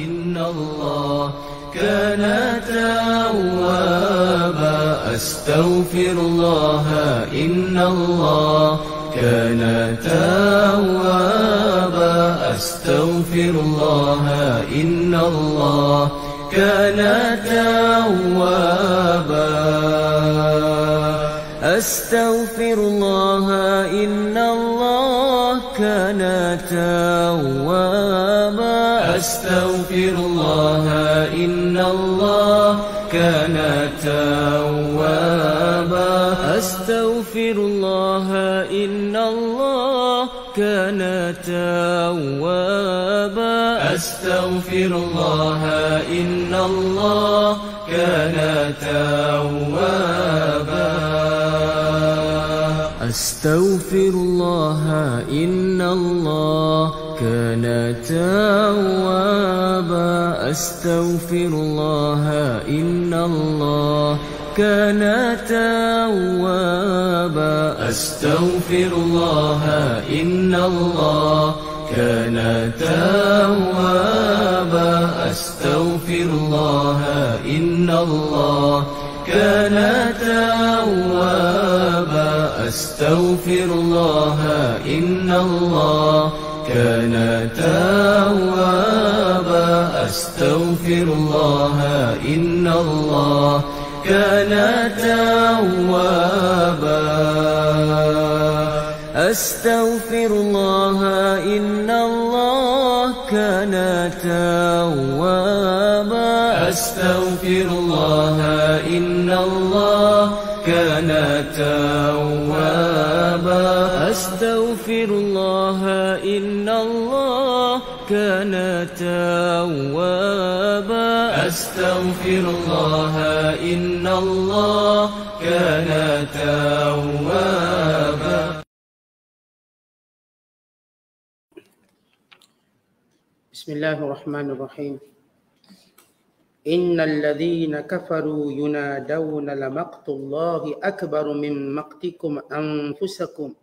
إن الله كان توابا أستغفر الله إن الله كان توابا أستغفر الله إن الله كان توابا أستغفر الله إن الله كان توابا أستغفر الله إن الله كان توابا أستغفر الله إن الله كان توابا أستغفر الله إن الله كان توابا أستغفر الله إن الله كان توابا أستغفر الله إن الله كان توابا أستغفر الله إن الله كان توابا أستغفر الله إن الله كان توابا أستغفر الله إن الله كان توابا أستغفر الله إن الله كان توابا أستغفر الله إن الله كان توابا أستغفر الله إن الله كان توابا أستغفر الله إن الله كان توابا أستغفر الله إن الله كان توابا. بسم الله الرحمن الرحيم. إن الذين كفروا ينادون لمقت الله أكبر من مقتكم أنفسكم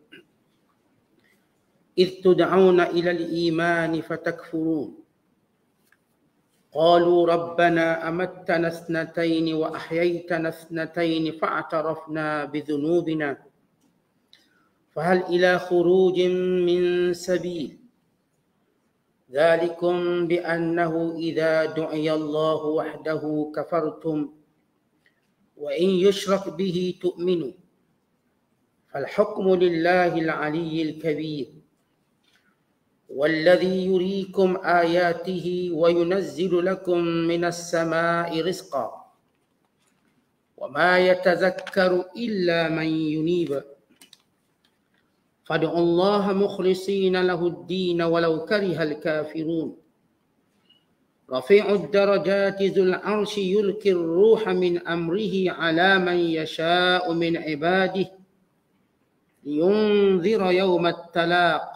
إذ تدعون إلى الإيمان فتكفرون قالوا ربنا أمتنا اثنتين وأحييتنا اثنتين فاعترفنا بذنوبنا فهل إلى خروج من سبيل ذلكم بأنه إذا دعي الله وحده كفرتم وإن يشرك به تؤمنوا فالحكم لله العلي الكبير والذي يريكم آياته وينزل لكم من السماء رزقا وما يتذكر إلا من ينيب فادعوا الله مخلصين له الدين ولو كره الكافرون رفيع الدرجات ذو العرش يلقي الروح من أمره على من يشاء من عباده لينذر يوم التلاق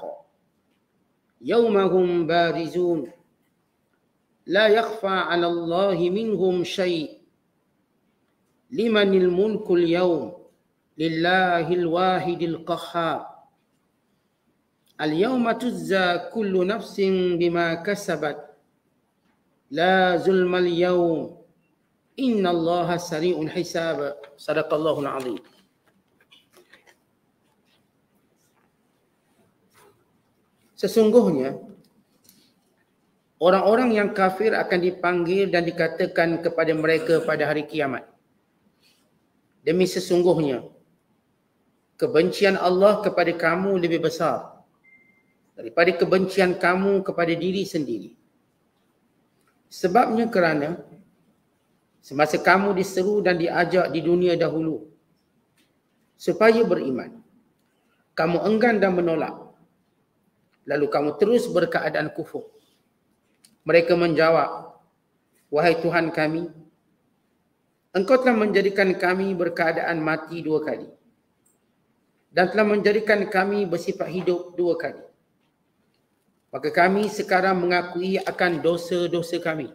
يوم هم بارزون لا يخفى على الله منهم شيء لمن الملك اليوم لله الواحد القهار اليوم تجزى كل نفس بما كسبت لا ظلم اليوم إن الله سريع الحساب صدق الله العظيم. Sesungguhnya orang-orang yang kafir akan dipanggil dan dikatakan kepada mereka pada hari kiamat, demi sesungguhnya kebencian Allah kepada kamu lebih besar daripada kebencian kamu kepada diri sendiri. Sebabnya kerana semasa kamu diseru dan diajak di dunia dahulu supaya beriman, kamu enggan dan menolak. Lalu kamu terus berkeadaan kufur. Mereka menjawab, wahai Tuhan kami, Engkau telah menjadikan kami berkeadaan mati 2 kali dan telah menjadikan kami bersifat hidup 2 kali. Maka kami sekarang mengakui akan dosa-dosa kami.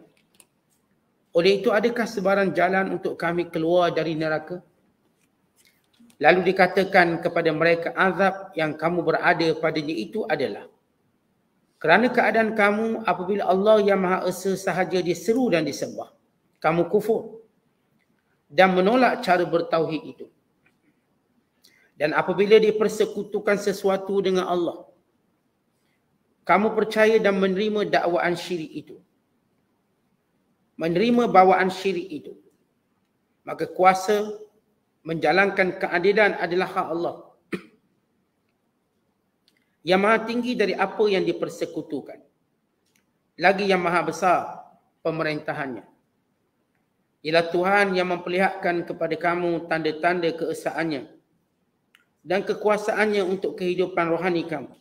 Oleh itu, adakah sebarang jalan untuk kami keluar dari neraka? Lalu dikatakan kepada mereka, azab yang kamu berada padanya itu adalah Kerana keadaan kamu apabila Allah yang Maha Esa sahaja diseru dan disembah, kamu kufur dan menolak cara bertauhid itu. Dan apabila dipersekutukan sesuatu dengan Allah, kamu percaya dan menerima dakwaan syirik itu, menerima bawaan syirik itu, maka kuasa menjalankan keadilan adalah hak Allah yang maha tinggi dari apa yang dipersekutukan, lagi yang maha besar pemerintahannya. Ialah Tuhan yang memperlihatkan kepada kamu tanda-tanda keesaannya dan kekuasaannya untuk kehidupan rohani kamu,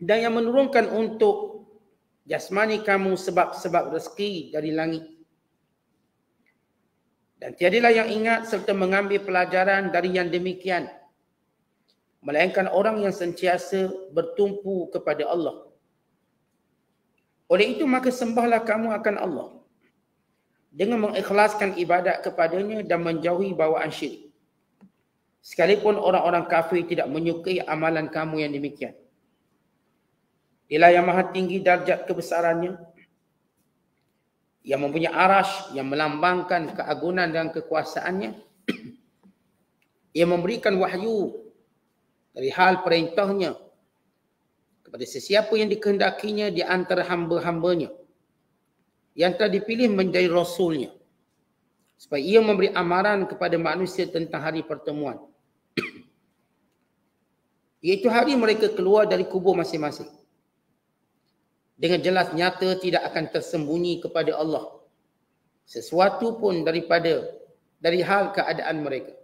dan yang menurunkan untuk jasmani kamu sebab-sebab rezeki dari langit. Dan tiadalah yang ingat serta mengambil pelajaran dari yang demikian, melainkan orang yang sentiasa bertumpu kepada Allah. Oleh itu maka sembahlah kamu akan Allah dengan mengikhlaskan ibadat kepadanya dan menjauhi bawaan syirik. Sekalipun orang-orang kafir tidak menyukai amalan kamu yang demikian. Dialah yang maha tinggi darjat kebesarannya, yang mempunyai arash yang melambangkan keagungan dan kekuasaannya, yang memberikan wahyu dari hal perintahnya kepada sesiapa yang dikehendakinya di antara hamba-hambanya yang telah dipilih menjadi rasulnya, supaya ia memberi amaran kepada manusia tentang hari pertemuan, iaitu hari mereka keluar dari kubur masing-masing. Dengan jelas nyata tidak akan tersembunyi kepada Allah sesuatu pun dari hal keadaan mereka.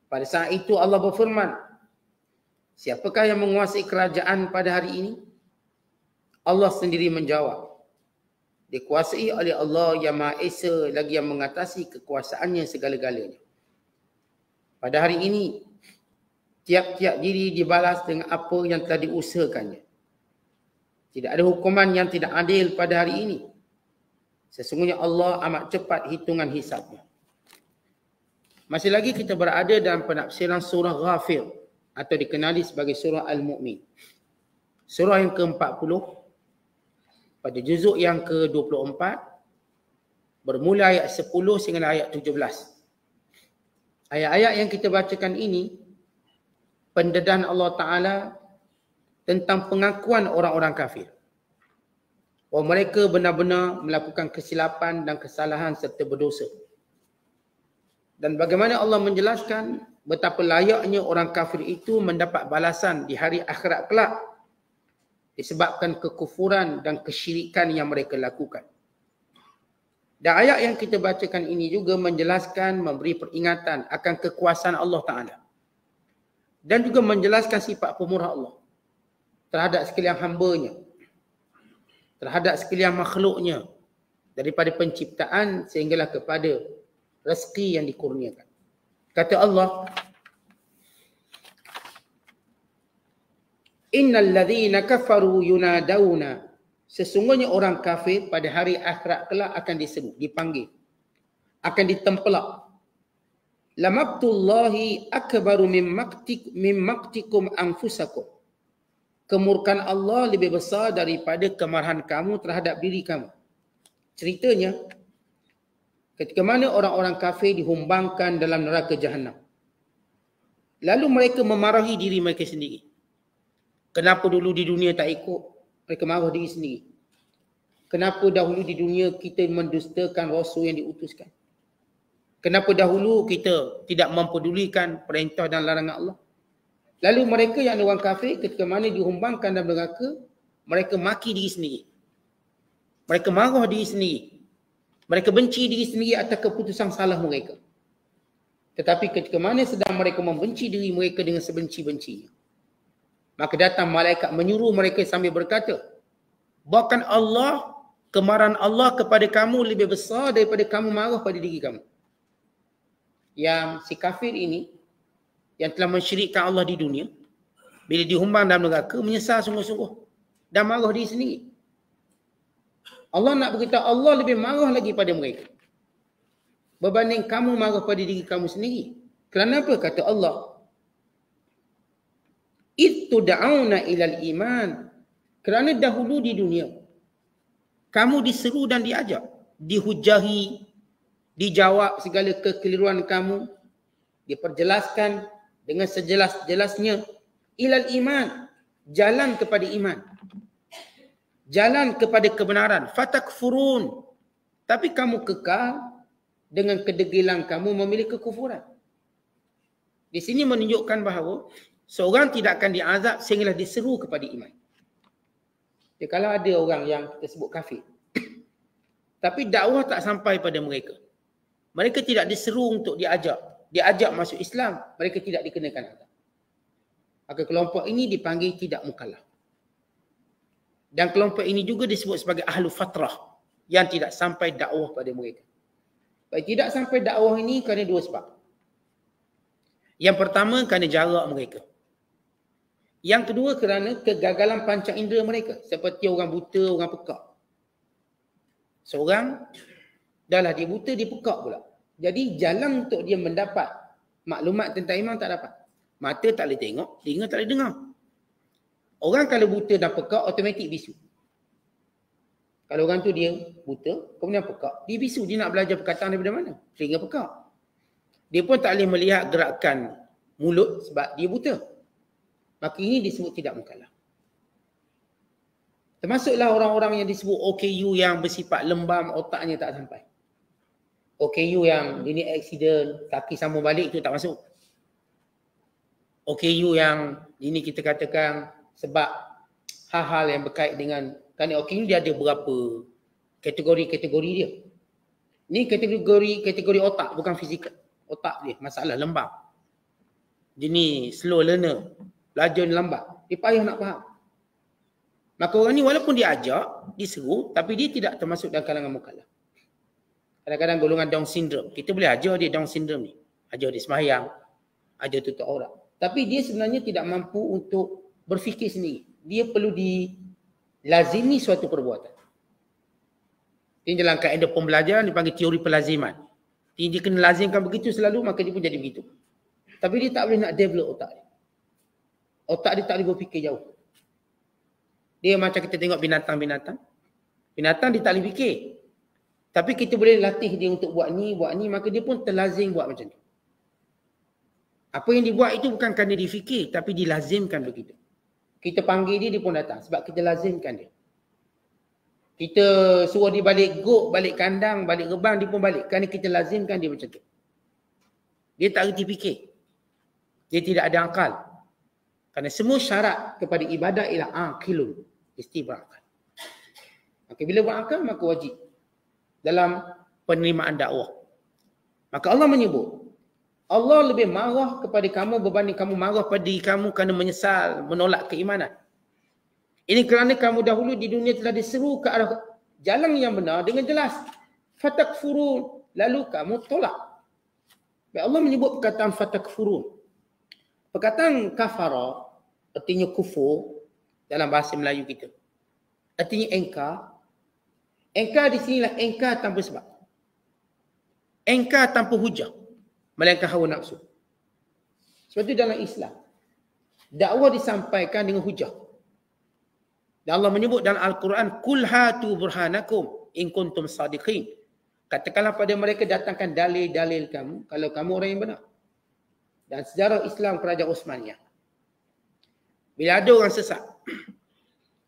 Pada saat itu Allah berfirman, siapakah yang menguasai kerajaan pada hari ini? Allah sendiri menjawab, dikuasai oleh Allah yang Maha Esa lagi yang mengatasi kekuasaannya segala-galanya. Pada hari ini, tiap-tiap diri dibalas dengan apa yang telah diusahakannya. Tidak ada hukuman yang tidak adil pada hari ini. Sesungguhnya Allah amat cepat hitungan hisabnya. Masih lagi kita berada dalam penafsiran surah Ghafir atau dikenali sebagai surah Al-Mu'min. Surah yang ke-40 pada juzuk yang ke-24 bermula ayat 10 sehingga ayat 17. Ayat-ayat yang kita bacakan ini pendedahan Allah Ta'ala tentang pengakuan orang-orang kafir, bahawa mereka benar-benar melakukan kesilapan dan kesalahan serta berdosa. Dan bagaimana Allah menjelaskan betapa layaknya orang kafir itu mendapat balasan di hari akhirat kelak disebabkan kekufuran dan kesyirikan yang mereka lakukan. Dan ayat yang kita bacakan ini juga menjelaskan, memberi peringatan akan kekuasaan Allah Ta'ala. Dan juga menjelaskan sifat pemurah Allah terhadap sekalian hambanya, terhadap sekalian makhluknya, daripada penciptaan sehinggalah kepada rezeki yang dikurniakan. Kata Allah, innal ladzina kafaru yunadawna, sesungguhnya orang kafir pada hari akhirat kelak akan diseru, dipanggil, akan ditempelak. Lamaqtullahi akbaru min maqtikum anfusakum, kemurkaan Allah lebih besar daripada kemarahan kamu terhadap diri kamu. Ceritanya, ketika mana orang-orang kafir dihumbangkan dalam neraka Jahannam, lalu mereka memarahi diri mereka sendiri. Kenapa dulu di dunia tak ikut? Mereka marah diri sendiri. Kenapa dahulu di dunia kita mendustakan Rasul yang diutuskan? Kenapa dahulu kita tidak mempedulikan perintah dan larangan Allah? Lalu mereka yang orang kafir ketika mana dihumbangkan dalam neraka, mereka maki diri sendiri. Mereka marah diri sendiri. Mereka benci diri sendiri atas keputusan salah mereka. Tetapi ketika mana sedang mereka membenci diri mereka dengan sebenci-bencinya, maka datang malaikat menyuruh mereka sambil berkata, bahkan Allah, kemarahan Allah kepada kamu lebih besar daripada kamu marah pada diri kamu. Yang si kafir ini, yang telah mensyirikkan Allah di dunia, bila dihumbang dalam neraka, menyesal sungguh-sungguh dan marah diri sendiri. Allah nak beritahu Allah lebih marah lagi pada mereka berbanding kamu marah pada diri kamu sendiri. Kerana apa? Kata Allah, id tud'auna ilal iman. Kerana dahulu di dunia kamu diseru dan diajak, dihujahi, dijawab segala kekeliruan kamu, diperjelaskan dengan sejelas-jelasnya ilal iman, jalan kepada iman, jalan kepada kebenaran. Fatakfurun, tapi kamu kekal dengan kedegilan kamu memilih kekufuran. Di sini menunjukkan bahawa seorang tidak akan diazab sehinggalah diseru kepada iman. Ya, kalau ada orang yang kita sebut kafir, tapi dakwah tak sampai pada mereka, mereka tidak diseru untuk diajak masuk Islam, mereka tidak dikenakan azab. Maka kelompok ini dipanggil tidak mukallaf. Dan kelompok ini juga disebut sebagai ahlu fatrah, yang tidak sampai dakwah pada mereka. Baik, tidak sampai dakwah ini kerana dua sebab. Yang pertama kerana jarak mereka. Yang kedua kerana kegagalan panca indera mereka, seperti orang buta, orang pekak. Seorang dah lah dia buta, dia pekak pula. Jadi jalan untuk dia mendapat maklumat tentang iman tak dapat. Mata tak boleh tengok, telinga tak boleh dengar. Orang kalau buta dan pekak, automatik bisu. Kalau orang tu dia buta, kemudian pekak, dia bisu. Dia nak belajar perkataan daripada mana? Telinga pekak. Dia pun tak boleh melihat gerakan mulut sebab dia buta. Maka ini disebut tidak mukallaf. Termasuklah orang-orang yang disebut OKU yang bersifat lembam, otaknya tak sampai. OKU yang ini accident, kaki sambung balik, itu tak masuk. OKU yang ini kita katakan sebab hal-hal yang berkait dengan, kerana OKU dia ada berapa kategori-kategori dia. Ini kategori otak, bukan fizikal. Otak dia, masalah lembam. Jenis slow learner, belajar lambat, dia payah nak faham. Maka orang ni walaupun dia ajak, diseru, tapi dia tidak termasuk dalam kalangan mukallaf. Kadang-kadang golongan Down syndrome, kita boleh ajar dia Down syndrome ni. Ajar dia sembahyang, ajar tutup aurat. Tapi dia sebenarnya tidak mampu untuk berfikir sendiri. Dia perlu dilazimi suatu perbuatan. Ini dalam kaedah pembelajaran dipanggil teori pelaziman. Dia kena lazimkan begitu selalu, maka dia pun jadi begitu. Tapi dia tak boleh nak develop otak dia. Otak dia tak boleh berfikir jauh. Dia macam kita tengok binatang-binatang. Binatang dia tak boleh fikir. Tapi kita boleh latih dia untuk buat ni, maka dia pun terlazim buat macam tu. Apa yang dibuat itu bukan kerana dia fikir, tapi dilazimkan begitu. Kita panggil dia, dia pun datang. Sebab kita lazimkan dia. Kita suruh dia balik gok, balik kandang, balik rebang, dia pun balik. Kerana kita lazimkan dia macam tu. Dia tak reti fikir. Dia tidak ada akal. Kerana semua syarat kepada ibadah ialah aqilun, mesti berakal. Maka bila berakal, maka wajib dalam penerimaan dakwah. Maka Allah menyebut, Allah lebih marah kepada kamu berbanding kamu marah pada diri kamu kerana menyesal, menolak keimanan. Ini kerana kamu dahulu di dunia telah diseru ke arah jalan yang benar dengan jelas. Fatakfurun, lalu kamu tolak. Allah menyebut perkataan fatakfurun. Perkataan kafara artinya kufur dalam bahasa Melayu kita. Artinya engkar. Engkar di sinilah engkar tanpa sebab. Engkar tanpa hujah, melainkan hawa nafsu. Sebab itu dalam Islam, dakwah disampaikan dengan hujah. Dan Allah menyebut dalam Al-Quran, Kul hatu burhanakum in kuntum sadiqin. Katakanlah pada mereka, datangkan dalil-dalil kamu kalau kamu orang yang benar. Dan sejarah Islam kerajaan Uthmaniyah, bila ada orang sesat,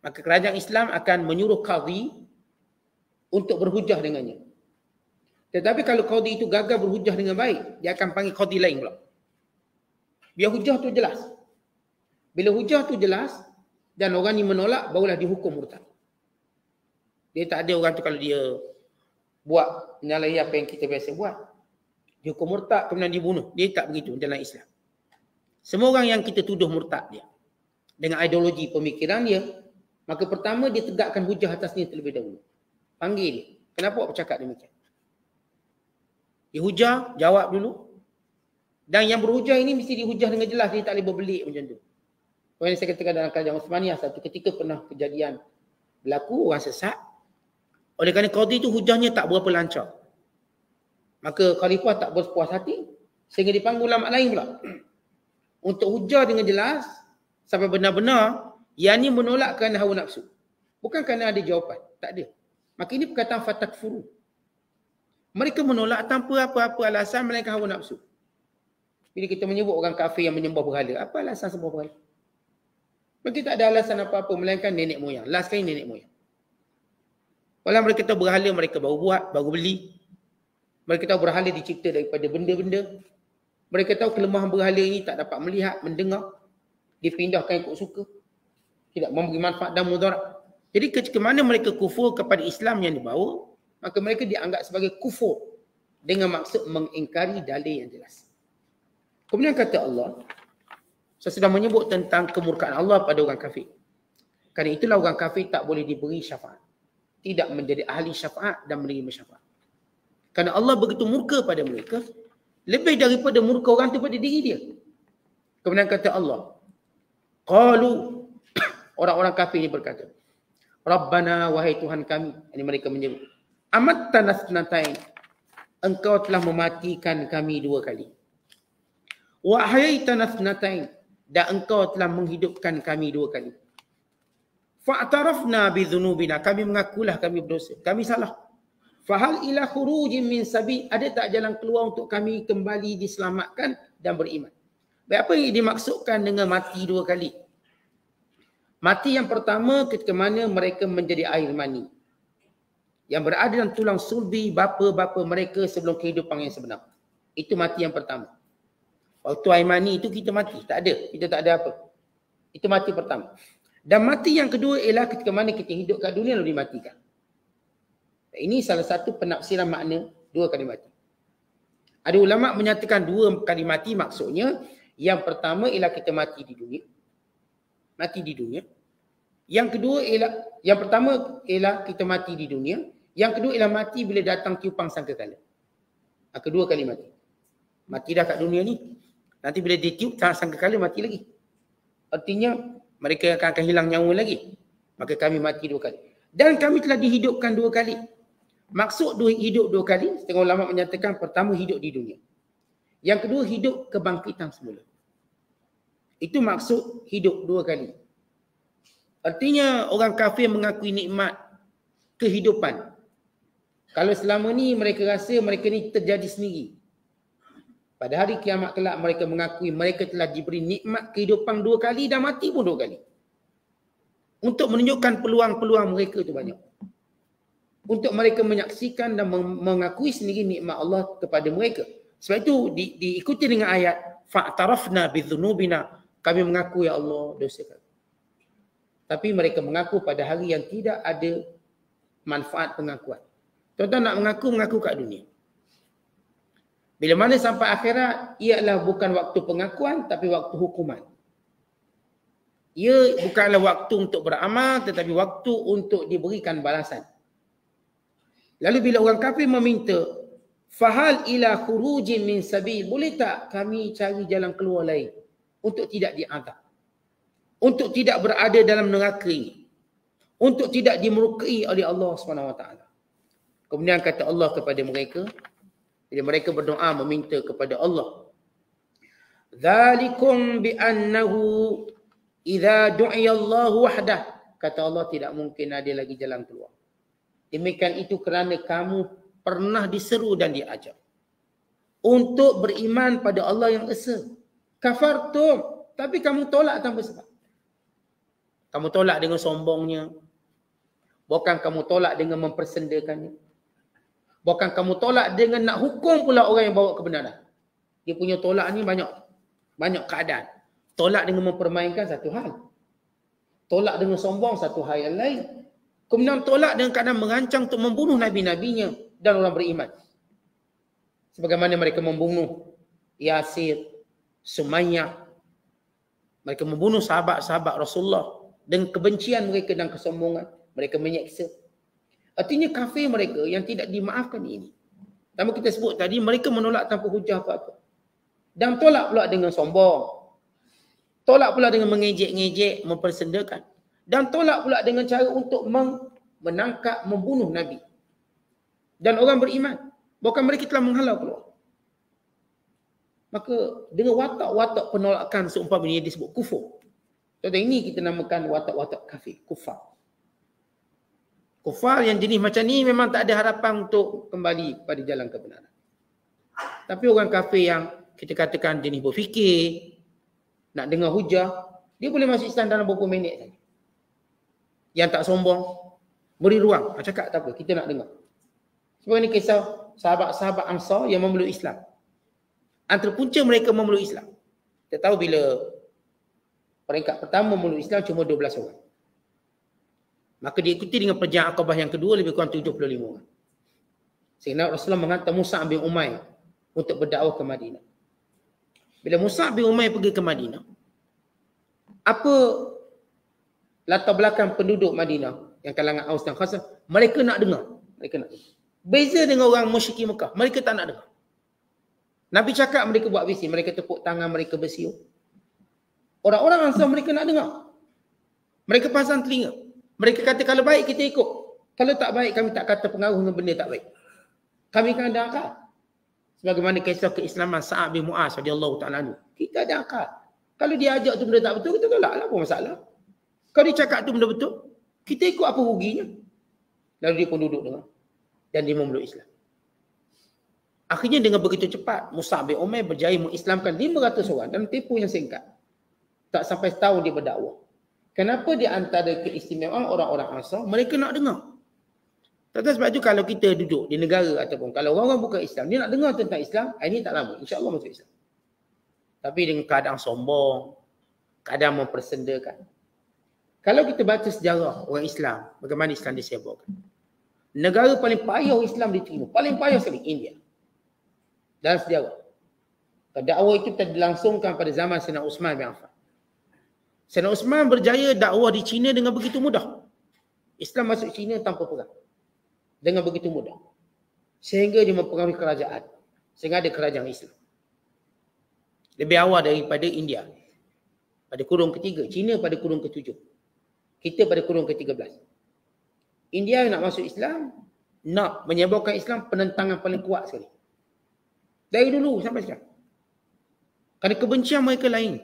maka kerajaan Islam akan menyuruh qadhi untuk berhujah dengannya. Tetapi kalau qadhi itu gagal berhujah dengan baik, dia akan panggil qadhi lain pula. Biar hujah tu jelas. Bila hujah tu jelas dan orang ni menolak, barulah dihukum murtad. Dia tak ada orang tu kalau dia buat menyalahi apa yang kita biasa buat, dihukum murtad kemudian dibunuh. Dia tak begitu dalam Islam. Semua orang yang kita tuduh murtad dia dengan ideologi pemikiran dia, maka pertama dia tegakkan hujah atasnya terlebih dahulu. Panggil dia. Kenapa awak bercakap demikian? Dia hujah, jawab dulu. Dan yang berhujah ini mesti dihujah dengan jelas. Dia tak boleh berbelik macam tu. Yang saya katakan dalam kerajaan Uthmaniyah, satu ketika pernah kejadian berlaku, orang sesat. Oleh kerana qadhi itu hujahnya tak berapa lancar, maka khalifah tak berpuas hati sehingga dipanggil ulama lain pula untuk hujah dengan jelas Sampai benar-benar yang ni menolak kerana hawa nafsu. Bukan kerana ada jawapan. Tak ada. Maka ini perkataan fatakfuru. Mereka menolak tanpa apa-apa alasan melainkan hawa nafsu. Bila kita menyebut orang kafir yang menyembah berhala, apa alasan sembah berhala? Mereka tak ada alasan apa-apa melainkan nenek moyang. Last kali nenek moyang. Walau mereka tahu berhala mereka baru buat, baru beli. Mereka tahu berhala dicipta daripada benda-benda. Mereka tahu kelemahan berhala ini tak dapat melihat, mendengar. Dipindahkan ikut suka. Tidak memberi manfaat dan mudarat. Jadi ketika mana mereka kufur kepada Islam yang dibawa, maka mereka dianggap sebagai kufur dengan maksud mengingkari dalil yang jelas. Kemudian kata Allah, saya sudah menyebut tentang kemurkaan Allah pada orang kafir. Kerana itulah orang kafir tak boleh diberi syafaat. Tidak menjadi ahli syafaat dan menerima syafaat. Kerana Allah begitu murka pada mereka, lebih daripada murka orang itu pada diri dia. Kemudian kata Allah, qalu, orang-orang kafir ini berkata, Rabbana, wahai Tuhan kami. Ini mereka menyebut, amattana tsnatain, engkau telah mematikan kami 2 kali. Wa ahyaitana tsnatain, dan engkau telah menghidupkan kami 2 kali. Fa'tarafna bi dzunubina, kami mengakulah kami berdosa, kami salah. Fahal ila khurujin min sabi, ada tak jalan keluar untuk kami kembali diselamatkan dan beriman? Baik, apa yang dimaksudkan dengan mati 2 kali? Mati yang pertama ketika mana mereka menjadi air mani yang berada dalam tulang sulbi bapa-bapa mereka sebelum kehidupan yang sebenar. Itu mati yang pertama. Waktu air mani itu kita mati, tak ada, kita tak ada apa. Itu mati pertama. Dan mati yang kedua ialah ketika mana kita hidup kat dunia lalu dimatikan. Ini salah satu penafsiran makna 2 kali mati. Ada ulama menyatakan 2 kali mati maksudnya yang pertama ialah kita mati di dunia. Mati di dunia. Yang kedua ialah, yang pertama ialah kita mati di dunia. Yang kedua ialah mati bila datang tiupang sangkakala. Kedua kali mati. Mati dah kat dunia ni. Nanti bila dia tiup sangkakala mati lagi. Artinya mereka akan hilang nyawa lagi. Maka kami mati 2 kali. Dan kami telah dihidupkan 2 kali. Maksud hidup 2 kali, setengah ulama menyatakan pertama hidup di dunia. Yang kedua hidup kebangkitan semula. Itu maksud hidup 2 kali. Artinya orang kafir mengakui nikmat kehidupan. Kalau selama ni mereka rasa mereka ni terjadi sendiri. Pada hari kiamat kelak mereka mengakui mereka telah diberi nikmat kehidupan 2 kali dan mati pun 2 kali. Untuk menunjukkan peluang-peluang mereka itu banyak. Untuk mereka menyaksikan dan mengakui sendiri nikmat Allah kepada mereka. Sebab itu diikuti dengan ayat fa'tarafna bidzunubina, kami mengaku ya Allah dosa kami. Tapi mereka mengaku pada hari yang tidak ada manfaat pengakuan. Tuan-tuan nak mengaku kat dunia. Bila mana sampai akhirat, ialah bukan waktu pengakuan tapi waktu hukuman. Ia bukanlah waktu untuk beramal tetapi waktu untuk diberikan balasan. Lalu bila orang kafir meminta, fahal ila khurujin min sabil, boleh tak kami cari jalan keluar lain untuk tidak diazab, untuk tidak berada dalam neraka ini, untuk tidak dimurkai oleh Allah SWT. Kemudian kata Allah kepada mereka, bila mereka berdoa meminta kepada Allah, dzalikum bi annahu idza du'iya Allah wahdah, kata Allah tidak mungkin ada lagi jalan keluar. Demikian itu kerana kamu pernah diseru dan diajar untuk beriman pada Allah yang esa. Kafartum, tapi kamu tolak tanpa sebab. Kamu tolak dengan sombongnya. Bukan kamu tolak dengan mempersendakannya. Bukan kamu tolak dengan nak hukum pula orang yang bawa kebenaran. Dia punya tolak ni banyak keadaan. Tolak dengan mempermainkan satu hal. Tolak dengan sombong satu hal yang lain. Kemudian tolak dengan keadaan merancang untuk membunuh nabi-nabinya dan orang beriman. Sebagaimana mereka membunuh Yasir, Sumayyah. Mereka membunuh sahabat-sahabat Rasulullah. Dengan kebencian mereka dan kesombongan. Mereka menyeksa. Artinya kafir mereka yang tidak dimaafkan ini. Nama kita sebut tadi, mereka menolak tanpa hujah apa-apa. Dan tolak pula dengan sombong. Tolak pula dengan mengejek-ngejek, mempersendakan. Dan tolak pula dengan cara untuk menangkap, membunuh Nabi. Dan orang beriman. Bahkan mereka telah menghalau keluar. Maka dengan watak-watak penolakan seumpamanya disebut kufur. Contoh ini kita namakan watak-watak kafir, kufar. Kufar yang jenis macam ni memang tak ada harapan untuk kembali pada jalan kebenaran. Tapi orang kafir yang kita katakan jenis berfikir, nak dengar hujah, dia boleh masuk Islam dalam beberapa minit saja. Yang tak sombong, beri ruang. Cakap tak apa, kita nak dengar. Sebab ini kisah sahabat-sahabat Ansar yang memeluk Islam. Antara punca mereka memeluk Islam. Kita tahu bila peringkat pertama memeluk Islam cuma 12 orang. Maka diikuti dengan perjalanan Aqabah yang kedua lebih kurang 75 orang. Sehingga Rasulullah menghantar Mus'ab bin Umair untuk berdakwah ke Madinah. Bila Mus'ab bin Umair pergi ke Madinah, apa latar belakang penduduk Madinah yang kalangan Aus dan Khazraj? Mereka nak dengar. Beza dengan orang musyrikin Mekah, mereka tak nak dengar. Nabi cakap, mereka buat bising, mereka tepuk tangan, mereka bersiul. Orang-orang Ansar mereka nak dengar. Mereka pasang telinga. Mereka kata kalau baik kita ikut. Kalau tak baik kami tak kata pengaruh dengan benda tak baik. Kami kan ada akal. Sebagaimana kisah keislaman Sa'ad bin Mu'az radhiyallahu ta'ala anhu. Kita ada akal. Kalau dia ajak tu benda tak betul, kita tolak lah, apa masalah. Kalau dia cakap tu benda betul, kita ikut, apa ruginya. Lalu dia pun duduk dengar. Dan dia memeluk Islam. Akhirnya dengan begitu cepat, Mus'ab bin Umair berjaya mengislamkan 500 orang dalam tempoh yang singkat. Tak sampai setahun dia berdakwah. Kenapa di antara keistimewaan orang-orang Ansar, mereka nak dengar. Tak sebab itu kalau kita duduk di negara ataupun kalau orang-orang bukan Islam, dia nak dengar tentang Islam, ini tak lama. InsyaAllah masuk Islam. Tapi dengan keadaan sombong, keadaan mempersendakan. Kalau kita baca sejarah orang Islam, bagaimana Islam disebarkan. Negara paling payah Islam diterima, paling payah sekali, India. Dalam sejarah. Dakwah itu dilangsungkan pada zaman Sayyidina Uthman bin Affan. Sayyidina Uthman berjaya dakwah di China dengan begitu mudah. Islam masuk China tanpa perang. Dengan begitu mudah. Sehingga dia mempengaruhi kerajaan. Sehingga ada kerajaan Islam. Lebih awal daripada India. Pada kurung ketiga. China pada kurung ke-7. Kita pada kurung ke-13. India yang nak masuk Islam, nak menyebarkan Islam, penentangan paling kuat sekali. Dari dulu sampai sekarang. Kerana kebencian mereka lain.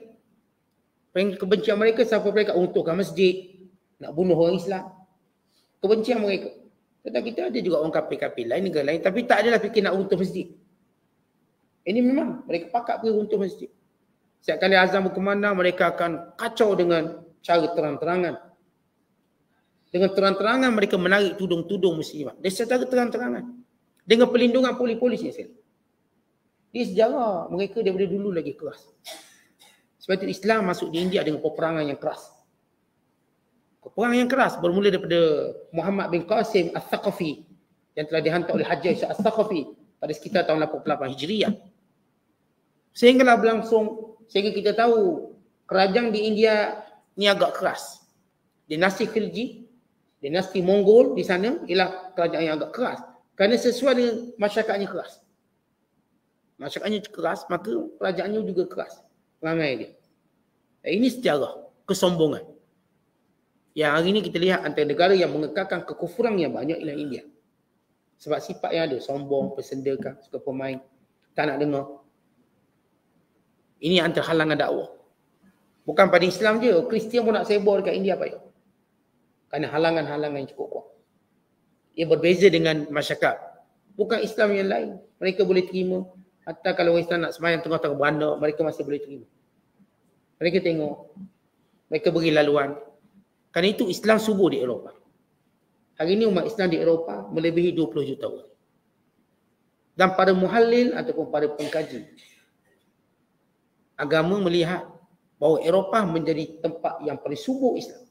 Kebencian mereka sampai mereka runtuhkan masjid, nak bunuh orang Islam. Kebencian mereka. Tetapi kita ada juga orang kafir-kafir lain, negara lain, tapi tak adalah fikir nak runtuh masjid. Ini memang mereka pakat pergi runtuh masjid. Setiap kali azan berkumandang, mereka akan kacau dengan cara terang-terangan. Dengan terang-terangan mereka menarik tudung-tudung muslimat. Dia secara terang-terangan. Dengan perlindungan polis-polisnya sekali. Di sejarah mereka daripada dulu lagi keras. Sebab itu Islam masuk di India dengan peperangan yang keras. Peperangan yang keras bermula daripada Muhammad bin Qasim Al-Thaqafi yang telah dihantar oleh Hajjaj Al-Thaqafi pada sekitar tahun 88 Hijriah. Sehinggalah berlangsung, sehingga kita tahu kerajaan di India ni agak keras. Dinasti Khilji, dinasti Mongol di sana ialah kerajaan yang agak keras. Kerana sesuai dengan masyarakatnya keras. Masyarakatnya keras, maka kerajaannya juga keras. Perangai dia. Ini sejarah kesombongan. Yang hari ini kita lihat antara negara yang mengekalkan kekufuran yang banyak ialah India. Sebab sifat yang ada, sombong, persendakan, suka pemain, tak nak dengar. Ini antara halangan dakwah. Bukan pada Islam je, Kristian pun nak sebar dekat India payah. Kerana halangan-halangan yang cukup kuat. Ia berbeza dengan masyarakat. Bukan Islam yang lain. Mereka boleh terima. Hatta kalau orang Islam nak sembahyang tengah-tengah bandar, mereka masih boleh terima. Mereka tengok. Mereka beri laluan. Kerana itu Islam subuh di Eropah. Hari ini umat Islam di Eropah melebihi 20 juta orang. Dan para muhallil ataupun para pengkaji agama melihat bahawa Eropah menjadi tempat yang paling subuh Islam.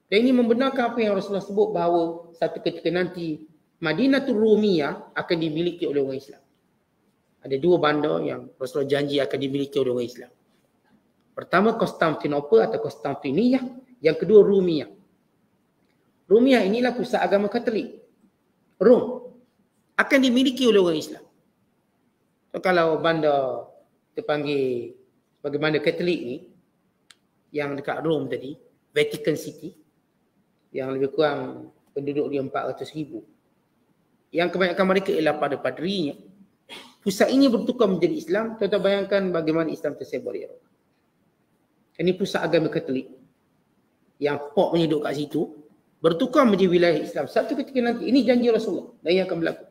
Dan ini membenarkan apa yang Rasulullah sebut bahawa satu ketika nanti Madinatul Rumiyah akan dimiliki oleh orang Islam. Ada dua bandar yang Rasulullah janji akan dimiliki oleh orang Islam. Pertama Konstantinopel atau Konstantiniyah, yang kedua Rumiyah. Rumiyah inilah pusat agama Katolik. Rom akan dimiliki oleh orang Islam. So, kalau bandar terpanggil bagaimana Katolik ni yang dekat Rom tadi, Vatican City, yang lebih kurang penduduk dia 400,000. Yang kebanyakan mereka ialah pada padrinya. Pusat ini bertukar menjadi Islam. Tuan-tuan bayangkan bagaimana Islam tersebar di Eropah. Ini pusat agama Katolik. Yang Pop punya duduk kat situ, bertukar menjadi wilayah Islam. Satu ketika nanti, ini janji Rasulullah dan ia akan berlaku.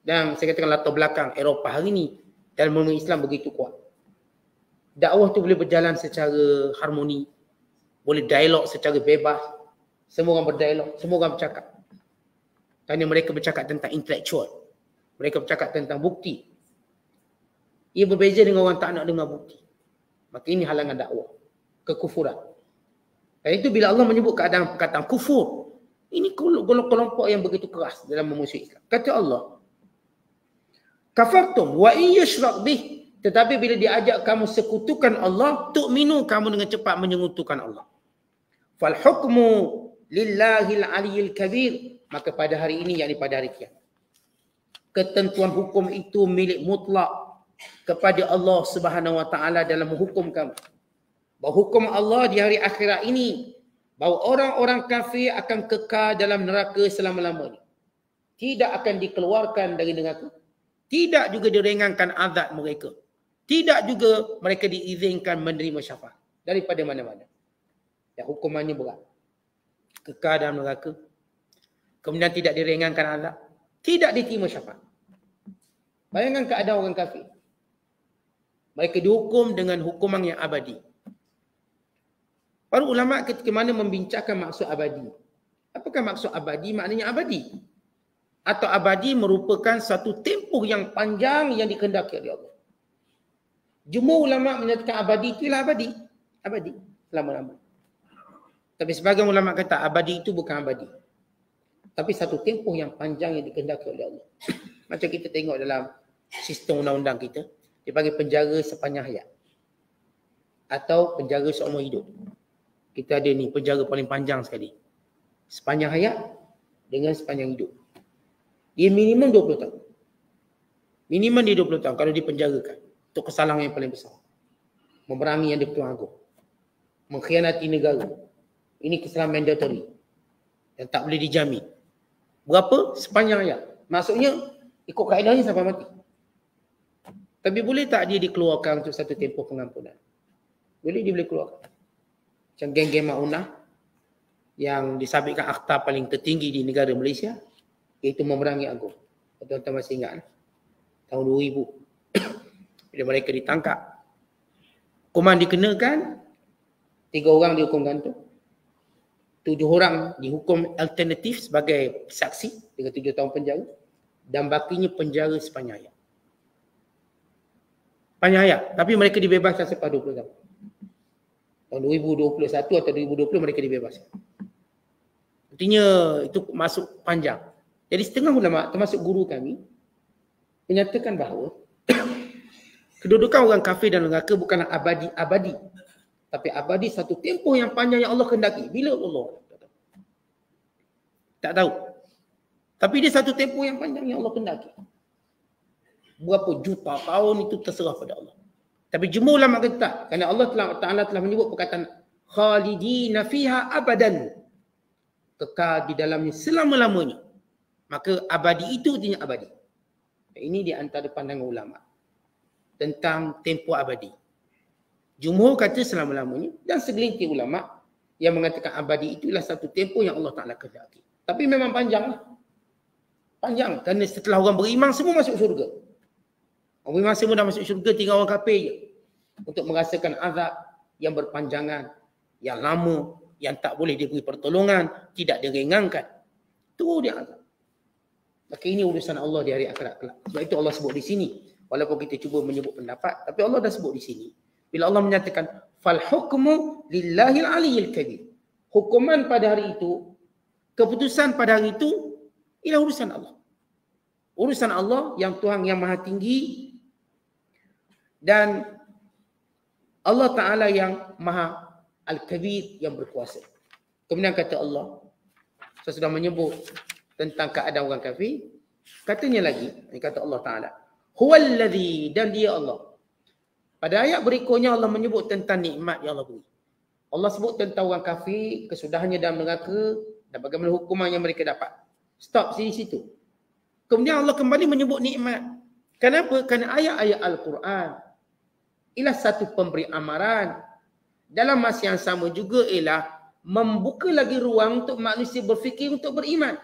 Dan saya katakan latar belakang Eropah hari ini dalam ilmu Islam begitu kuat. Dakwah tu boleh berjalan secara harmoni, boleh dialog secara bebas. Semua orang berdialog, semua orang bercakap. Kerana mereka bercakap tentang intelektual. Mereka bercakap tentang bukti. Ia berbeza dengan orang tak nak dengar bukti. Maka ini halangan dakwah. Kekufuran. Dan itu bila Allah menyebut keadaan perkataan kufur. Ini kelompok yang begitu keras dalam memusuhi Islam. Kata Allah, kafartum wa in yushrak bih. Tetapi bila diajak kamu sekutukan Allah, tu'minu, kamu dengan cepat menyekutukan Allah. Fal hukmu lillahil aliyil kabir. Maka pada hari ini, yakni pada hari kiamat, ketentuan hukum itu milik mutlak kepada Allah Subhanahu wa taala dalam menghukum kamu. Bahawa hukum Allah di hari akhirat ini, bahawa orang-orang kafir akan kekal dalam neraka selama-lamanya. Tidak akan dikeluarkan dari neraka. Tidak juga diringankan azab mereka. Tidak juga mereka diizinkan menerima syafaat daripada mana-mana. Ya, hukumannya berat. Kekal dalam neraka. Kemudian tidak diringankan azab. Tidak diterima syafaat. Bayangkan keadaan orang kafir. Mereka dihukum dengan hukuman yang abadi. Para ulama ketika mana membincangkan maksud abadi. Apakah maksud abadi? Maknanya abadi. Atau abadi merupakan satu tempoh yang panjang yang dikehendaki oleh Allah. Jumhur ulama menyatakan abadi itulah abadi. Abadi. Selama-lamanya. Tapi sebagian ulama kata abadi itu bukan abadi. Tapi satu tempoh yang panjang yang dikehendaki oleh Allah. Macam kita tengok dalam sistem undang-undang kita. Dia panggil penjara sepanjang hayat. Atau penjara seumur hidup. Kita ada ni penjara paling panjang sekali. Sepanjang hayat dengan sepanjang hidup. Dia minimum 20 tahun. Minimum dia 20 tahun kalau dipenjarakan. Untuk kesalahan yang paling besar. Memerangi yang di-Pertuan Agong. Mengkhianati negara. Ini kesalahan mandatory. Yang tak boleh dijamin. Berapa? Sepanjang hayat. Maksudnya ikut kaedahnya sampai mati. Tapi boleh tak dia dikeluarkan untuk satu tempoh pengampunan? Boleh, dia boleh keluarkan. Macam geng-geng Maunah yang disabitkan akhtar paling tertinggi di negara Malaysia, iaitu memerangi Agong. Tuan-tuan masih ingat tahun 2000 bila mereka ditangkap, hukuman dikenakan, 3 orang dihukum gantung, 7 orang dihukum alternatif sebagai saksi dengan 7 tahun penjara, dan bakinya penjara sepanjang hayat. Panjang hayat, tapi mereka dibebaskan selepas 20 tahun. Tahun 2021 atau 2020 mereka dibebaskan. Artinya itu masuk panjang. Jadi setengah ulama termasuk guru kami menyatakan bahawa kedudukan orang kafir dan neraka bukanlah abadi. Tapi abadi satu tempoh yang panjang yang Allah kehendaki. Bila Allah? Tak tahu. Tapi dia satu tempoh yang panjang yang Allah kehendaki. Berapa juta tahun itu terserah pada Allah. Tapi jumhur ulama kata tak. Kerana Allah Ta'ala telah menyebut perkataan khalidina fiha abadan. Kekal di dalamnya selama-lamanya. Maka abadi itu artinya abadi. Ini di antara pandangan ulama. Tentang tempoh abadi. Jumhur kata selama-lamanya. Dan segelintir ulama yang mengatakan abadi itulah satu tempoh yang Allah Ta'ala kehendaki. Tapi memang panjang lah. Panjang. Kerana setelah orang beriman semua masuk syurga. Orang beriman semua dah masuk syurga, tinggal orang kafir je. Untuk merasakan azab yang berpanjangan, yang lama, yang tak boleh diberi pertolongan, tidak diringankan. Itu dia azab. Maka ini urusan Allah di hari akhirat kelak. Sebab itu Allah sebut di sini. Walaupun kita cuba menyebut pendapat, tapi Allah dah sebut di sini. Bila Allah menyatakan, fal hukmu lillahil aliyil kabir. Hukuman pada hari itu, keputusan pada hari itu, ialah urusan Allah. Urusan Allah yang Tuhan yang maha tinggi, dan Allah Ta'ala yang maha al-kabir yang berkuasa. Kemudian kata Allah, saya sudah menyebut tentang keadaan orang kafir. Katanya lagi, kata Allah Ta'ala, huwallazi, dan dia Allah. Pada ayat berikutnya Allah menyebut tentang nikmat yang Allah beri. Allah sebut tentang orang kafir, kesudahannya dalam neraka, dan bagaimana hukuman yang mereka dapat. Stop di situ. Kemudian Allah kembali menyebut nikmat. Kenapa? Kerana ayat-ayat Al-Quran ialah satu pemberi amaran. Dalam masa yang sama juga ialah membuka lagi ruang untuk manusia berfikir untuk beriman.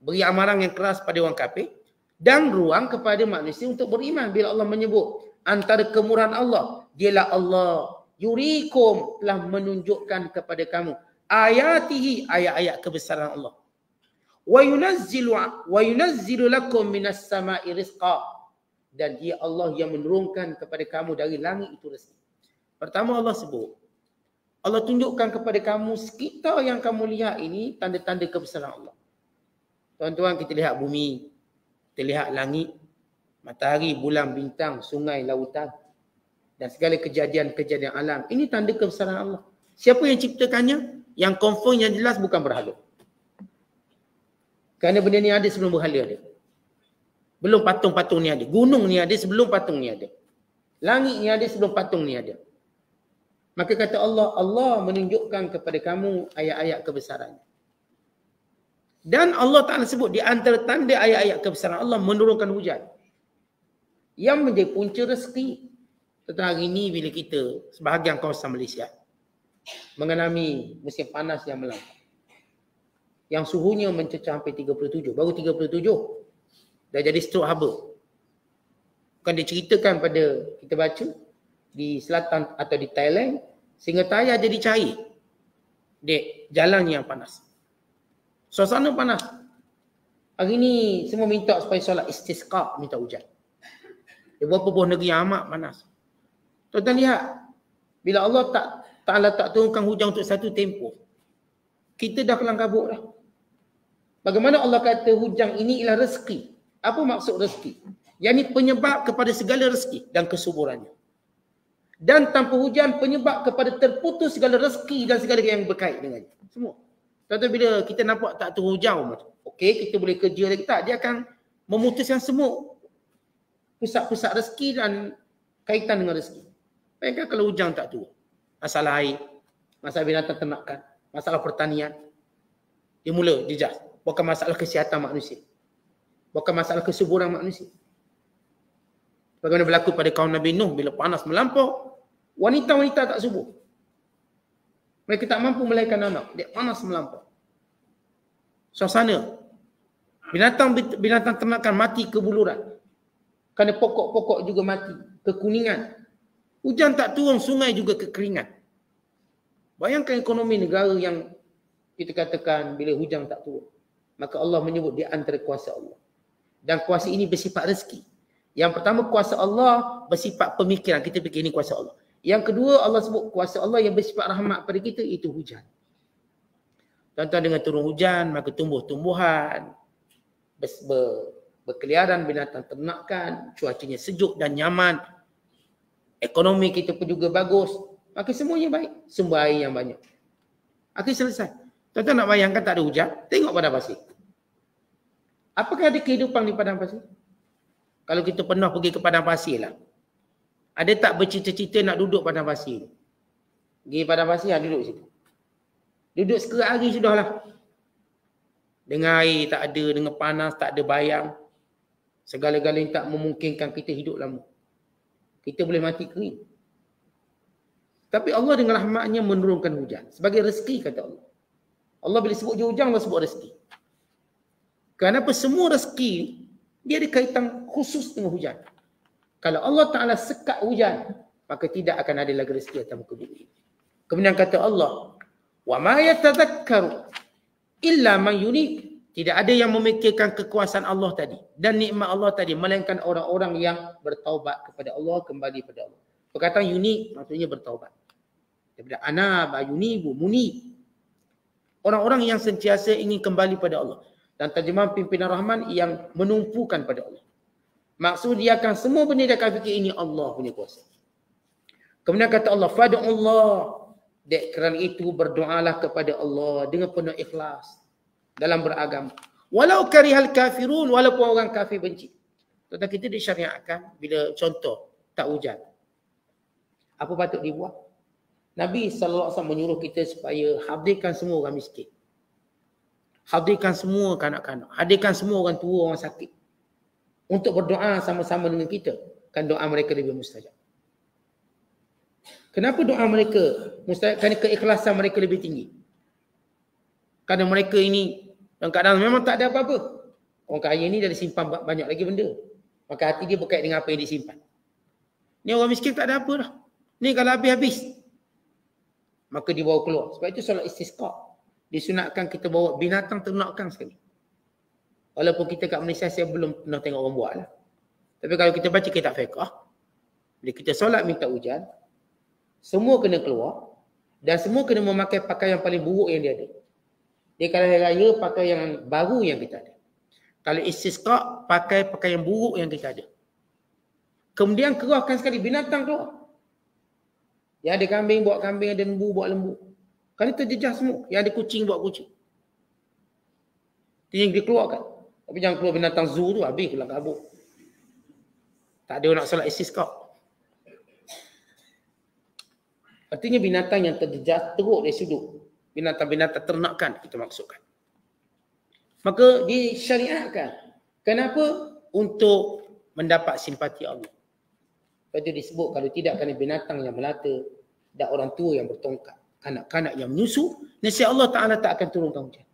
Beri amaran yang keras pada orang kafir dan ruang kepada manusia untuk beriman. Bila Allah menyebut antara kemurahan Allah, dialah Allah yurikum, telah menunjukkan kepada kamu ayatihi, ayat-ayat kebesaran Allah. Wa yunazzilu lakum minas sama'i rizqa, dan dia Allah yang menurunkan kepada kamu dari langit itu rezeki. Pertama Allah sebut, Allah tunjukkan kepada kamu sekitar yang kamu lihat ini tanda-tanda kebesaran Allah. Tuan-tuan, kita lihat bumi, kita lihat langit, matahari, bulan, bintang, sungai, lautan dan segala kejadian-kejadian alam. Ini tanda kebesaran Allah. Siapa yang ciptakannya? Yang confirm, yang jelas bukan berhala. Kerana benda ni ada sebelum berhala ada. Belum patung-patung ni ada. Gunung ni ada sebelum patung ni ada. Langit ni ada sebelum patung ni ada. Maka kata Allah, Allah menunjukkan kepada kamu ayat-ayat kebesarannya. Dan Allah Ta'ala sebut di antara tanda ayat-ayat kebesaran Allah menurunkan hujan. Yang menjadi punca rezeki. Tentang hari ini bila kita, sebahagian kawasan Malaysia, mengalami musim panas yang melampau. Yang suhunya mencecah sampai 37. Baru 37. Dah jadi stroke haba. Bukan diceritakan pada kita baca di selatan atau di Thailand, sehingga tayar jadi cair. Dek, jalan yang panas. Suasana panas. Hari ni semua minta supaya solat istisqa, minta hujan. Di beberapa buah negeri yang amat panas. Tuan-tuan lihat, bila Allah Ta'ala tak turunkan hujan untuk satu tempoh, kita dah kelang kabut dah. Bagaimana Allah kata hujan ini ialah rezeki? Apa maksud rezeki? Yang ini penyebab kepada segala rezeki dan kesuburannya. Dan tanpa hujan penyebab kepada terputus segala rezeki dan segala yang berkait dengannya. Semua. Tuan-tuan, bila kita nampak tak turun hujan, okey, kita boleh kerja lagi tak? Dia akan memutuskan semua pusat-pusat rezeki dan kaitan dengan rezeki. Bayangkan kalau hujan tak turun. Masalah air, masalah binatang ternakan, masalah pertanian. Dia mula jejas. Bukan masalah kesihatan manusia. Bukan masalah kesuburan manusia. Bagaimana berlaku pada kaum Nabi Nuh bila panas melampau, wanita-wanita tak subur. Mereka tak mampu melahirkan anak. Dia panas melampau. Suasana. Binatang ternakan mati kebuluran. Kerana pokok-pokok juga mati. Kekuningan. Hujan tak turun, sungai juga kekeringan. Bayangkan ekonomi negara yang kita katakan bila hujan tak turun. Maka Allah menyebut di antara kuasa Allah. Dan kuasa ini bersifat rezeki. Yang pertama, kuasa Allah bersifat pemikiran. Kita fikir ini kuasa Allah. Yang kedua, Allah sebut kuasa Allah yang bersifat rahmat pada kita, itu hujan. Tuan-tuan, dengan turun hujan, maka tumbuh-tumbuhan, berkeliaran, binatang ternakan, cuacanya sejuk dan nyaman. Ekonomi kita pun juga bagus. Maka semuanya baik. Sumber air yang banyak. Akhir selesai. Tuan-tuan nak bayangkan tak ada hujan, tengok padang pasir. Apakah ada kehidupan di padang pasir? Kalau kita pernah pergi ke padang pasir lah. Ada tak bercita-cita nak duduk padang pasir? Pergi padang pasir, duduk situ. Duduk sekerat hari sudahlah. Dengan air tak ada, dengan panas tak ada bayang. Segala-galanya tak memungkinkan kita hidup lama. Kita boleh mati kering. Tapi Allah dengan rahmatnya menurunkan hujan. Sebagai rezeki, kata Allah. Allah bila sebut hujan, Allah sebut rezeki. Kenapa semua rezeki dia ada kaitan khusus dengan hujan. Kalau Allah Ta'ala sekat hujan, maka tidak akan ada lagi rezeki atas muka bumi. Kemudian kata Allah, wa ma yatadhakkaru illa man yunib. Tidak ada yang memikirkan kekuasaan Allah tadi dan nikmat Allah tadi, melainkan orang-orang yang bertaubat kepada Allah, kembali kepada Allah. Perkataan yunib maksudnya bertaubat. Daripada anaba yunibu munib. Orang-orang yang sentiasa ingin kembali pada Allah. Dan terjemahan pimpinan Rahman yang menumpukan pada Allah. Maksud dia akan semua benda dia akan fikir ini Allah punya kuasa. Kemudian kata Allah, fad'ullah. Kerana itu berdoalah kepada Allah dengan penuh ikhlas dalam beragama. Walau karihal kafirun, walaupun orang kafir benci. Tetapi kita disyariatkan bila contoh tak hujan. Apa patut dibuat? Nabi SAW menyuruh kita supaya hadirkan semua orang miskin. Hadirkan semua kanak-kanak. Hadirkan semua orang tua, orang sakit. Untuk berdoa sama-sama dengan kita. Kan doa mereka lebih mustajab. Kenapa doa mereka? Kerana keikhlasan mereka lebih tinggi. Kerana mereka ini dalam keadaan memang tak ada apa-apa. Orang kaya ni dah disimpan banyak lagi benda. Maka hati dia berkait dengan apa yang disimpan. Ni orang miskin tak ada apa dah. Ni kalau habis-habis, maka dia bawa keluar. Sebab itu solat istisqa disunatkan kita bawa binatang ternakan sekali. Walaupun kita kat Malaysia saya belum pernah tengok orang buat lah. Tapi kalau kita baca kitab fiqh, bila kita solat minta hujan, semua kena keluar dan semua kena memakai pakaian yang paling buruk yang dia ada. Dia kalau hari raya pakai yang baru yang kita ada. Kalau istisqa pakai pakaian buruk yang kita ada. Kemudian keluarkan sekali binatang keluar. Yang ada kambing buat kambing, ada lembu buat lembu. Kalau terjejah semua, yang ada kucing buat kucing. Itu yang dikeluarkan. Tapi jangan keluar binatang zoo tu, habis keluar kabur. Tak ada nak solat istisqa. Artinya binatang yang terjejah teruk dari sudut. Binatang-binatang ternakan kita maksudkan. Maka disyariatkan. Kenapa? Untuk mendapat simpati Allah. Lepas itu disebut kalau tidak kerana binatang yang melata dan orang tua yang bertongkat, kanak-kanak yang menyusu, nescaya Allah Ta'ala tak akan turunkan hujan.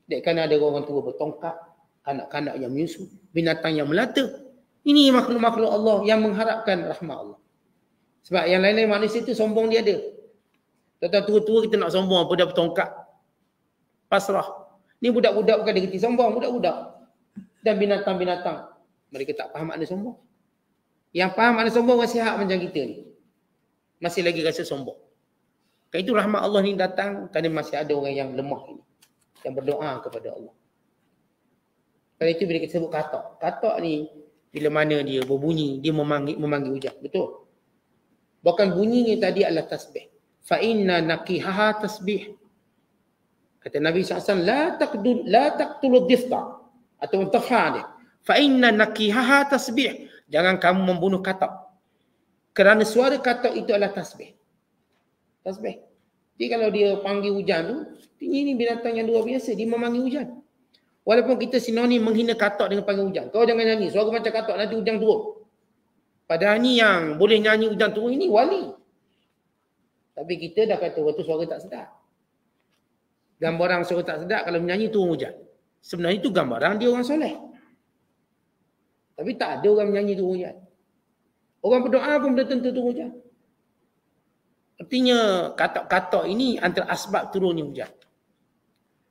Tidak kerana ada orang tua bertongkat, kanak-kanak yang menyusu, binatang yang melata. Ini makhluk-makhluk Allah yang mengharapkan rahmat Allah. Sebab yang lain-lain manusia itu sombong dia ada. Tentang tua-tua kita nak sombong apa, dah bertongkat. Pasrah. Ni budak-budak bukan dia kerti sombong, budak-budak. Dan binatang-binatang, mereka tak faham makna sombong. Yang faham makna sombong orang sihat macam kita ni. Masih lagi rasa sombong. Kerana itu rahmat Allah ni datang kerana masih ada orang yang lemah ini. Yang berdoa kepada Allah. Kerana itu bila kita sebut katak. Katak ni bila mana dia berbunyi, dia memanggil hujan. Betul? Bahkan bunyinya tadi adalah tasbih. Fa inna naqihaha tasbih. Kata Nabi SAW, la taqtulu dhifta. Atau tafha dia. Fa inna naqihaha tasbih. Jangan kamu membunuh katak. Kerana suara katak itu adalah tasbih. Tasbih. Jadi kalau dia panggil hujan tu, ini binatang yang luar biasa. Dia memanggil hujan. Walaupun kita sinonim menghina katak dengan panggil hujan. Kau jangan nyanyi. Suara macam katak, nanti hujan turun. Padahal ni yang boleh nyanyi hujan turun ini wali. Tapi kita dah kata waktu suara tak sedap. Gambaran suara tak sedap kalau menyanyi turun hujan. Sebenarnya itu gambaran dia orang soleh. Tapi tak ada orang menyanyi turun hujan. Orang berdoa pun belum tentu turun hujan. Artinya katak-katak ini antara asbab turunnya hujan.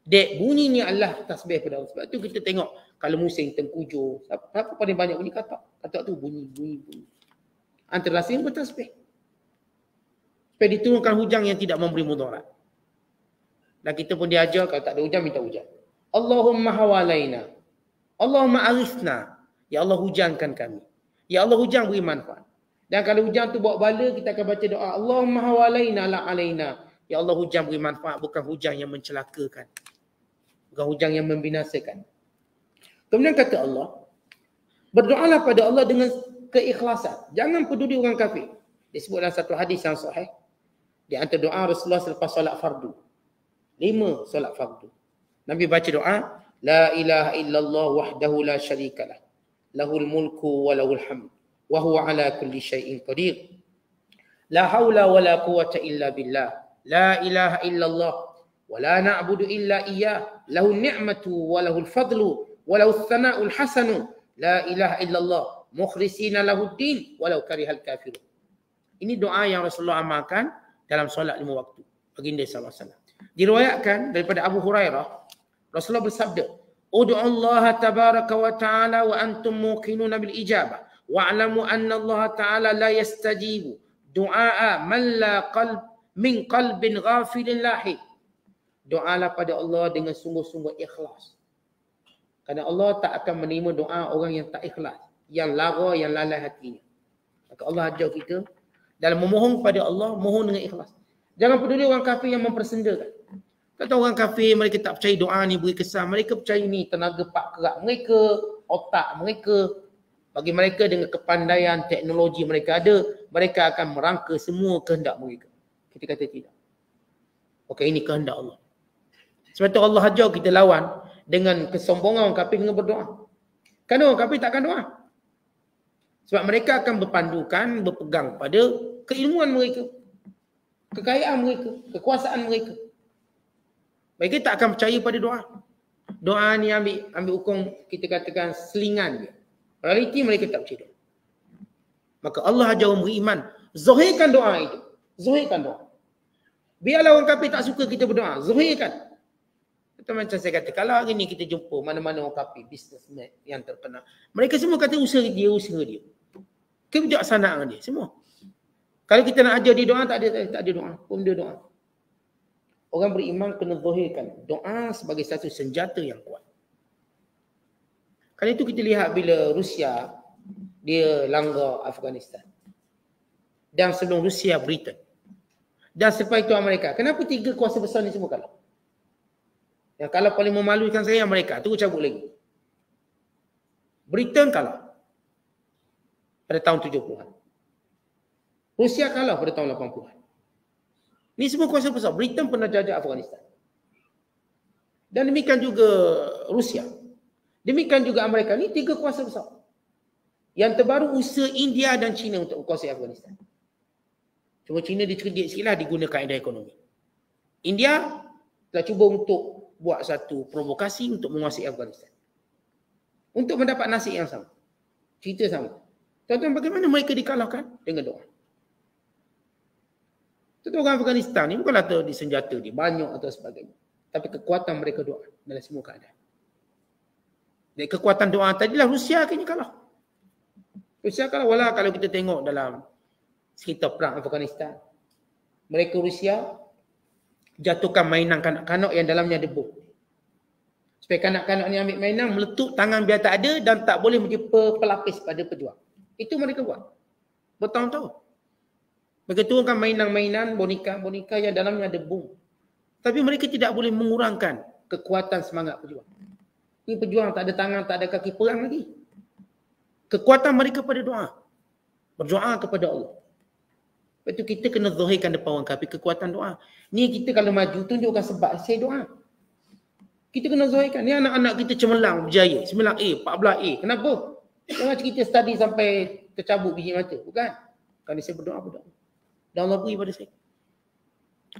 Dek bunyinya adalah tasbih pada Allah. Sebab tu kita tengok kalau musim tengkujuh, apa paling banyak bunyi katak? Katak tu bunyi. Antara lain bertasbih. Supaya diturunkan hujan yang tidak memberi mudarat. Dan kita pun diajar kalau tak ada hujan minta hujan. Allahumma hawalaina. Allahumma arifna. Ya Allah hujankan kami. Ya Allah hujan beri manfaat. Dan kalau hujan tu bawa bala kita akan baca doa Allahumma hawalaina la alaina. Ya Allah hujan beri manfaat, bukan hujan yang mencelakakan. Bukan hujan yang membinasakan. Kemudian kata Allah, berdoalah pada Allah dengan keikhlasan. Jangan peduli orang kafir. Disebut dalam satu hadis yang sahih. Di antara doa Rasulullah selepas solat fardu. 5 solat fardu. Nabi baca doa, La ilaha illallah wahdahu la syarikalah. Lahul mulku wa lahul hamd. Wa huwa ala kulli syai'in qadir. La hawla wa la quwata illa billah. La ilaha illallah. Wa la na'budu illa iyyah. Lahul ni'matu wa lahul fadlu. Wa lahul thana'ul hasanu. La ilaha illallah. Mukhlisina lahud din. Walau karihal kafirun. Ini doa yang Rasulullah amalkan dalam solat 5 waktu. Baginda SAW. Diriwayatkan daripada Abu Hurairah, Rasulullah bersabda, Udu'allaha tabaraka wa ta'ala wa antum muqinuna bil ijabah. Wa'alamu anna Allah ta'ala la yastajibu du'a'a man la qalb min qalbin ghafilin lahid. Doalah pada Allah dengan sungguh-sungguh ikhlas. Kerana Allah tak akan menerima doa orang yang tak ikhlas. Yang lara, yang lalai hatinya. Maka Allah ajar kita dalam memohon kepada Allah, mohon dengan ikhlas. Jangan peduli orang kafir yang mempersendakan. Kata orang kafir, mereka tak percaya doa ni beri kesan. Mereka percaya ni tenaga pak kerak mereka, otak mereka. Bagi mereka dengan kepandaian teknologi mereka ada, mereka akan merangka semua kehendak mereka. Kita kata tidak. Okey, ini kehendak Allah. Sebab tu Allah ajar kita lawan dengan kesombongan orang kafir dengan berdoa. Kerana orang kafir takkan doa. Sebab mereka akan berpandukan, berpegang pada keilmuan mereka, kekayaan mereka, kekuasaan mereka. Mereka tak akan percaya pada doa. Doa ni ambil hukum kita katakan selingan dia. Realiti mereka tak percaya doa. Maka Allah ajar orang beriman, zahirkan doa itu. Zahirkan doa. Biarlah orang kafir tak suka kita berdoa, zahirkan. Itu macam saya kata, kalau hari ni kita jumpa mana-mana orang kafir, businessman yang terkenal, mereka semua kata usaha dia. Kebijaksanaan dia, semua. Kalau kita nak ajar dia doa, tak ada doa. Pun dia doa. Orang beriman kena zahirkan doa sebagai satu senjata yang kuat. Kali itu kita lihat bila Rusia, dia langgar Afghanistan. Dan sebelum Rusia, Britain. Dan selepas itu Amerika. Kenapa tiga kuasa besar ni semua kalah? Yang kalah paling memalukan saya Amerika. Terus cabut lagi. Britain kalah pada tahun 70-an. Rusia kalah pada tahun 80-an. Ini semua kuasa besar. Britain pernah jajah Afghanistan. Dan demikian juga Rusia. Demikian juga Amerika. Ini tiga kuasa besar. Yang terbaru usaha India dan China untuk menguasai Afghanistan. Cuma China dicerdik sikit lah, digunakan kaedah ekonomi. India telah cuba untuk buat satu provokasi untuk menguasai Afghanistan. Untuk mendapat nasib yang sama. Cerita sama. Tuan-tuan, bagaimana mereka dikalahkan? Dengan doa. Tentu orang Afghanistan ni bukanlah disenjata dia banyak atau sebagainya. Tapi kekuatan mereka doa dalam semua keadaan. Dan kekuatan doa tadilah Rusia akhirnya kalah. Rusia kalah, walau kalau kita tengok dalam sekitar perang Afghanistan. Mereka Rusia jatuhkan mainan kanak-kanak yang dalamnya ada bom. Supaya kanak-kanak ni ambil mainan, meletup tangan biar tak ada dan tak boleh menjadi pelapis pada pejuang. Itu mereka buat. Bertahun-tahun. Mereka turunkan mainan-mainan, boneka-boneka yang dalamnya ada bom. Tapi mereka tidak boleh mengurangkan kekuatan semangat pejuang. Ini pejuang tak ada tangan, tak ada kaki, perang lagi. Kekuatan mereka pada doa. Berdoa kepada Allah. Lepas itu kita kena zahirkan depan orang kafir kekuatan doa. Ni kita kalau maju tunjukkan sebab saya doa. Kita kena zahirkan. Ni anak-anak kita cemerlang berjaya. 9A, 14A. Kenapa? Jangan kita study sampai tercabut biji mata. Bukan. Kerana saya berdoa. Dan Allah beri pada saya.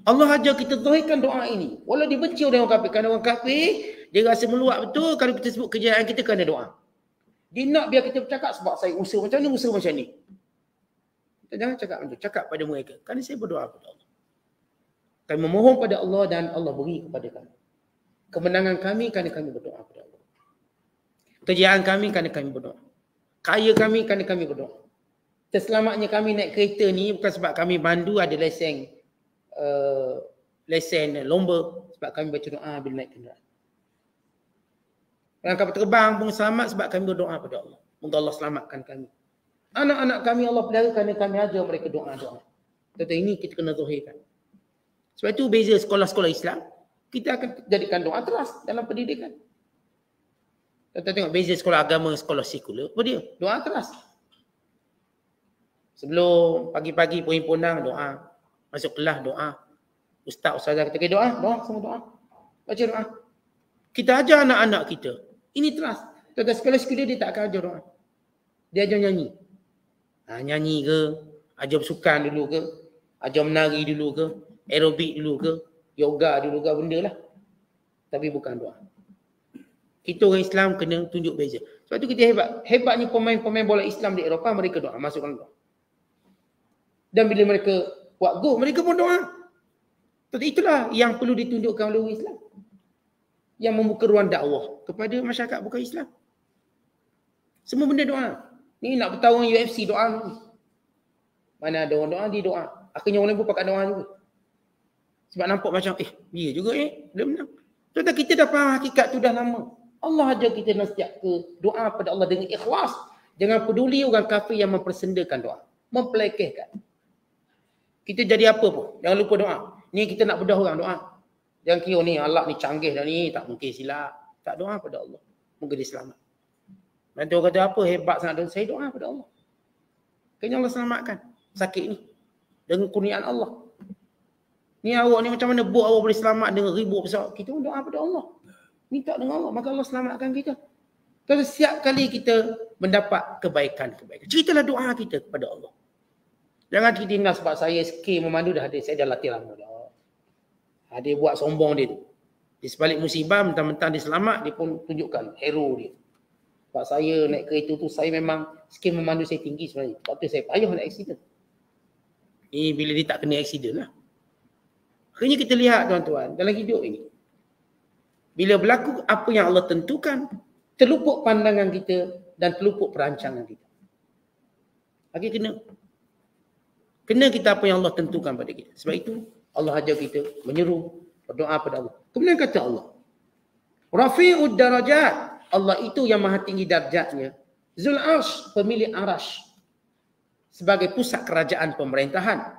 Allah ajar kita zahirkan doa ini. Walau dibenci oleh orang kafir. Kerana orang kafir, dia rasa meluap betul. Kalau kita sebut kejayaan kita, kena doa. Dia nak biar kita bercakap sebab saya usaha macam ni, usaha macam ni. Jangan cakap macam tu. Cakap pada mereka. Kerana saya berdoa kepada Allah. Kami memohon pada Allah dan Allah beri kepada kami. Kemenangan kami kerana kami berdoa kepada Allah. Kejayaan kami kerana kami berdoa. Kaya kami kerana kami berdoa. Terselamatnya kami naik kereta ni bukan sebab kami bandu ada lesen lomba. Sebab kami baca doa bila naik kenderaan. Orang kapal terbang pun selamat sebab kami berdoa kepada Allah. Moga Allah selamatkan kami. Anak-anak kami Allah pelihara kerana kami ajar mereka doa-doa. Tetapi ini kita kena zahirkan. Sebab itu beza sekolah-sekolah Islam, kita akan jadikan doa teras dalam pendidikan. Kita tengok beza sekolah agama, sekolah sekular, apa dia? Doa teras. Sebelum pagi-pagi perhimpunan doa, masuk kelas doa. Ustazah kita kata doa, semua doa. Baca doa. Kita ajar anak-anak kita. Ini teras. Tetapi sekolah sekular dia tak akan ajar doa. Dia ajar nyanyi. Nyanyi ke, ajar bersukan dulu ke, ajar menari dulu ke, aerobik dulu ke, yoga dulu ke, benda lah. Tapi bukan doa. Kita orang Islam kena tunjuk beza. Sebab tu kita hebat. Hebatnya pemain-pemain bola Islam di Eropah, mereka doa, masukkan doa. Dan bila mereka buat gol, mereka pun doa. Tapi itulah yang perlu ditunjukkan oleh orang Islam. Yang membuka ruang dakwah kepada masyarakat bukan Islam. Semua benda doa. Ni nak bertarung UFC doa ni. Mana ada orang doa, dia doa. Akhirnya orang pun pakai doa juga. Sebab nampak macam, dia juga dia menang. Tetapi kita dah faham hakikat tu dah lama. Allah ajar kita nasihat ke doa pada Allah dengan ikhlas. Jangan peduli orang kafir yang mempersendakan doa. Mempelekehkan. Kita jadi apa pun. Jangan lupa doa. Ni kita nak bedah orang doa. Jangan kira ni Allah ni canggih dah ni. Tak mungkin silap. Tak doa pada Allah. Moga dia selamat. Nanti orang kata apa hebat sangat. Saya doa pada Allah. Kayaknya Allah selamatkan sakit ni. Dengan kurniaan Allah. Ni awak ni macam mana buat awak boleh selamat dengan ribu pesawat. Kita pun doa pada Allah. Minta dengan Allah. Maka Allah selamatkan kita. Kalau setiap kali kita mendapat kebaikan-kebaikan. Ceritalah doa kita kepada Allah. Jangan kita ingat sebab saya skill memandu dah ada. Saya dah latih lama dah. Dia buat sombong dia tu. Di sebalik musibah, mentang-mentang dia selamat, dia pun tunjukkan hero dia. Sebab saya naik kereta tu, saya memang skill memandu saya tinggi sebenarnya. Sebab tu saya payah nak aksiden. Ini bila dia tak kena aksiden lah. Akhirnya kita lihat tuan-tuan, dalam hidup ini. Bila berlaku apa yang Allah tentukan, terluput pandangan kita dan terluput perancangan kita. Lagi kena kita apa yang Allah tentukan pada kita. Sebab itu Allah ajar kita menyeru, berdoa pada Allah. Kemudian kata Allah, Rafi'ud darajat. Allah itu yang maha tinggi darjatnya. Zul Arsh, pemilik Arash. Sebagai pusat kerajaan pemerintahan.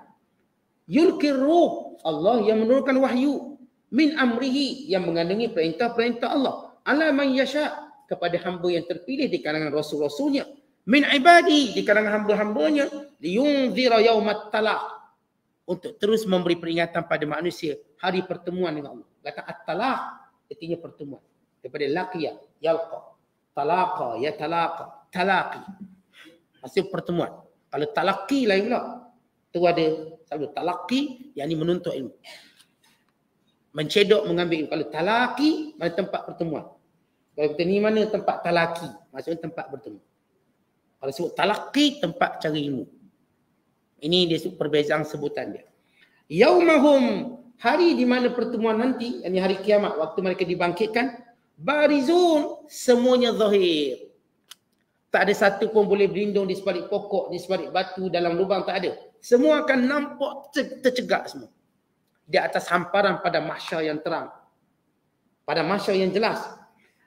Yulkir ruh, Allah yang menurunkan wahyu. Min amrihi, yang mengandungi perintah-perintah Allah. Ala man yasha, kepada hamba yang terpilih di kalangan rasul-rasulnya. Min ibadi, di kalangan hamba-hambanya. Liyunzira yaumat talaq, untuk terus memberi peringatan pada manusia hari pertemuan dengan Allah. Kata at-talaq, artinya pertemuan. Daripada laqiya, yalqa, talaqa, yatalaqa, talaqi. Hasil pertemuan. Kalau talaqi lain pula. Tu ada selalu talaqi, yang ini menuntut ilmu. Mencedok, mengambil ilmu. Kalau talaqi, mana tempat pertemuan. Kalau kita ni mana tempat talaqi, maksudnya tempat bertemu. Kalau sebut talaqi, tempat cari ilmu. Ini dia perbezaan sebutan dia. Yaumahum, hari di mana pertemuan nanti, yakni hari kiamat, waktu mereka dibangkitkan, barizun, semuanya zahir. Tak ada satu pun boleh berlindung di sebalik pokok, di sebalik batu, dalam lubang, tak ada. Semua akan nampak tercegak semua. Di atas hamparan pada mahsyar yang terang. Pada mahsyar yang jelas.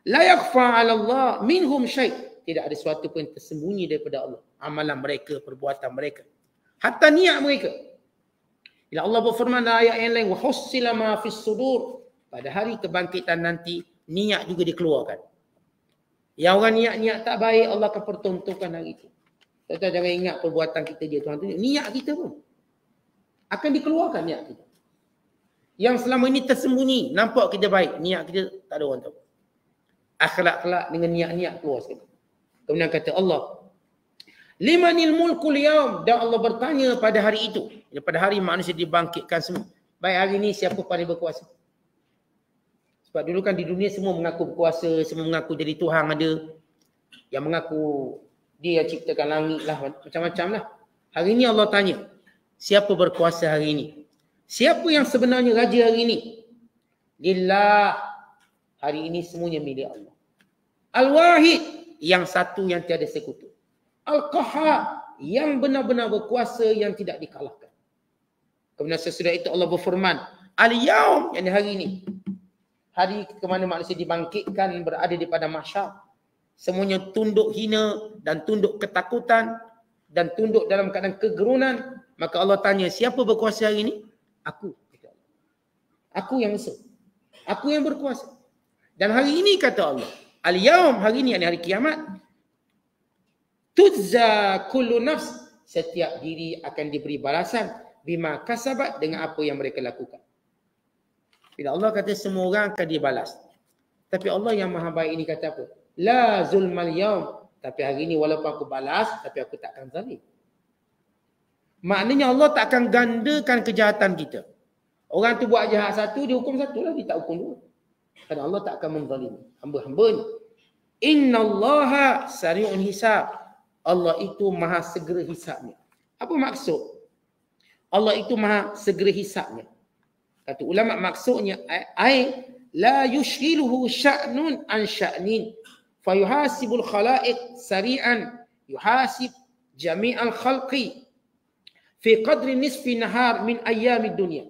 La yakhfa 'ala Allah minhum syai'. Tidak ada sesuatu pun yang tersembunyi daripada Allah. Amalan mereka, perbuatan mereka. Hatta niat mereka. Bila Allah berfirman dalam ayat yang lain, wa hussila ma fis sudur, pada hari kebangkitan nanti niat juga dikeluarkan. Yang orang niat-niat tak baik, Allah akan pertontonkan hari itu. Tuan-tuan jangan ingat perbuatan kita je, tuan-tuan. Niat kita pun akan dikeluarkan niat kita. Yang selama ini tersembunyi, nampak kita baik, niat kita tak ada orang tahu. Akhlak-akhlak dengan niat-niat keluar sekali. Kemudian kata Allah, limanil mulkul yaum, dan Allah bertanya pada hari itu, pada hari manusia dibangkitkan semua. Baik hari ini siapa paling berkuasa? Sebab dulu kan di dunia semua mengaku berkuasa, semua mengaku jadi Tuhan ada. Yang mengaku dia yang ciptakan langit lah, macam-macam lah. Hari ini Allah tanya, siapa berkuasa hari ini? Siapa yang sebenarnya raja hari ini? Lillah, hari ini semuanya milik Allah. Al-Wahid, yang satu yang tiada sekutu. Al-Qahhar, yang benar-benar berkuasa yang tidak dikalahkan. Kemudian sesudah itu Allah berfirman, Al-Yaum, yang hari ini. Hari ke mana manusia dibangkitkan berada di pada mahsyar. Semuanya tunduk hina dan tunduk ketakutan dan tunduk dalam keadaan kegerunan. Maka Allah tanya, siapa berkuasa hari ini? Aku. Aku yang esok. Aku yang berkuasa. Dan hari ini kata Allah, Al-Yaum, hari ini, hari kiamat. Tuzza kullu nafs, setiap diri akan diberi balasan bima kasabat, dengan apa yang mereka lakukan. Bila Allah kata semua orang akan dibalas. Tapi Allah yang maha baik ini kata apa? La zulmal yaum. Tapi hari ini walaupun aku balas, tapi aku tak akan zalim. Maknanya Allah tak akan gandakan kejahatan kita. Orang tu buat jahat satu, dia hukum satu lah, dia tak hukum dua. Kerana Allah tak akan menzalimi hamba-hambanya. Innallaha sari'un hisab. Allah itu maha segera hisabnya. Apa maksud? Allah itu maha segera hisabnya. Kata ulama maksudnya, ai la yushghiluhu sya'nun an sya'nin fayuhasibul khalaiq sari'an yuhasib jami'al khalqi fi qadri nisfi nahar min ayyamid dunya.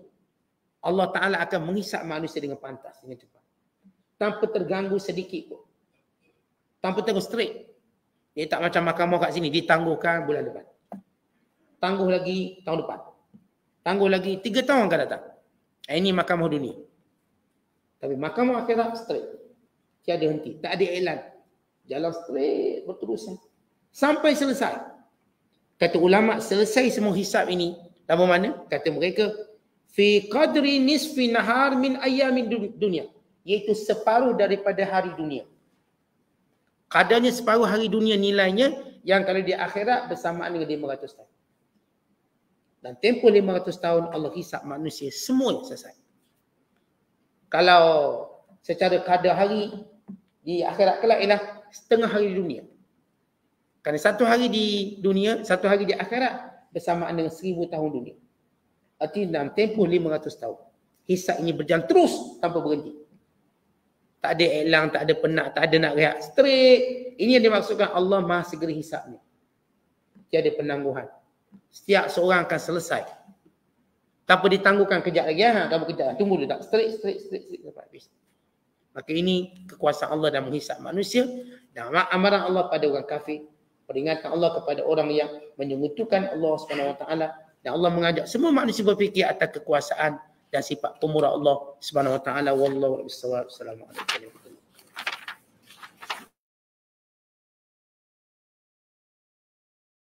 Allah Ta'ala akan menghisap manusia dengan pantas, dengan cepat. Tanpa terganggu sedikit pun. Tanpa terganggu straight. Dia tak macam mahkamah kat sini, ditangguhkan bulan depan. Tangguh lagi tahun depan. Tangguh lagi 3 tahun akan datang. Ini mahkamah dunia. Tapi mahkamah akhirat straight. Tiada henti, tak ada iklan. Jalan straight berterusan. Sampai selesai. Kata ulama, selesai semua hisab ini. Dalam mana? Kata mereka, fi qadri nisfi nahar min ayyamin dunia. Iaitu separuh daripada hari dunia. Kadarnya separuh hari dunia nilainya, yang kalau di akhirat bersamaan dengan 500 tahun. Dan tempoh 500 tahun Allah hisap manusia semua selesai. Kalau secara kadar hari di akhirat kelak ialah setengah hari di dunia. Kerana satu hari di dunia, satu hari di akhirat bersamaan dengan 1000 tahun dunia. Artinya dalam tempoh 500 tahun. Hisap ini berjalan terus tanpa berhenti. Tak ada elang, tak ada penat, tak ada nak rehat. Straight. Ini yang dimaksudkan Allah Maha segera hisapnya. Tiada penangguhan. Setiap seorang akan selesai. Tanpa ditangguhkan kejap lagi. Kamu kejap. Tunggu dulu tak. Straight sampai habis. Maka ini kekuasaan Allah dalam menghisap manusia. Dan amaran Allah pada orang kafir. Peringatan Allah kepada orang yang menyekutukan Allah SWT. Dan Allah mengajak semua manusia berfikir atas kekuasaan dan sifat pemurah Allah SWT. Wallahu a'lam bishawab. Assalamualaikum warahmatullahi wabarakatuh.